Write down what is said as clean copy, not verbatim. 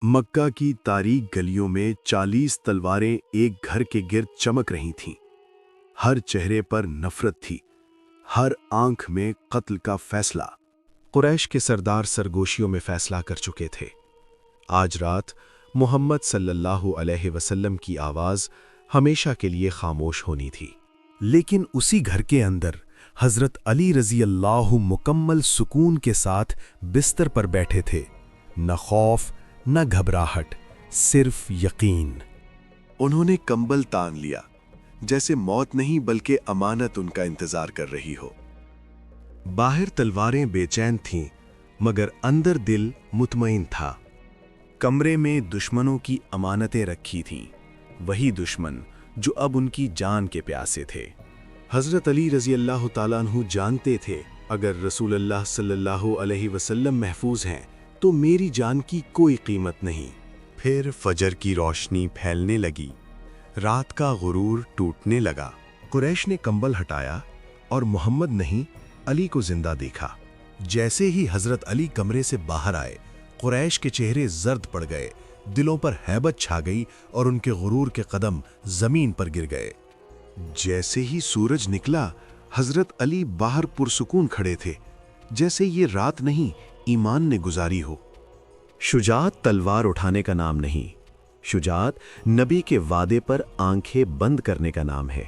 مکہ کی تاریک گلیوں میں 40 تلواریں ایک گھر کے گرد چمک رہی تھیں۔ ہر چہرے پر نفرت تھی، ہر آنکھ میں قتل کا فیصلہ۔ قریش کے سردار سرگوشیوں میں فیصلہ کر چکے تھے۔ آج رات محمد صلی اللہ علیہ وسلم کی آواز ہمیشہ کے لیے خاموش ہونی تھی۔ لیکن اسی گھر کے اندر حضرت علی رضی اللہ مکمل سکون کے ساتھ بستر پر بیٹھے تھے، نہ خوف نہ گھبراہٹ، صرف یقین۔ انہوں نے کمبل تان لیا، جیسے موت نہیں بلکہ امانت ان کا انتظار کر رہی ہو۔ باہر تلواریں بے چین تھیں، مگر اندر دل مطمئن تھا۔ کمرے میں دشمنوں کی امانتیں رکھی تھیں، وہی دشمن جو اب ان کی جان کے پیاسے تھے۔ حضرت علی رضی اللہ تعالیٰ عنہ جانتے تھے، اگر رسول اللہ صلی اللہ علیہ وسلم محفوظ ہیں تو میری جان کی کوئی قیمت نہیں۔ پھر فجر کی روشنی پھیلنے لگی، رات کا غرور ٹوٹنے لگا۔ قریش نے کمبل ہٹایا اور محمد نہیں، علی کو زندہ دیکھا۔ جیسے ہی حضرت علی کمرے سے باہر آئے، قریش کے چہرے زرد پڑ گئے، دلوں پر ہیبت چھا گئی اور ان کے غرور کے قدم زمین پر گر گئے۔ جیسے ہی سورج نکلا، حضرت علی باہر پرسکون کھڑے تھے، جیسے یہ رات نہیں، ایمان نے گزاری ہو۔ شجاعت تلوار اٹھانے کا نام نہیں، شجاعت نبی کے وعدے پر آنکھیں بند کرنے کا نام ہے۔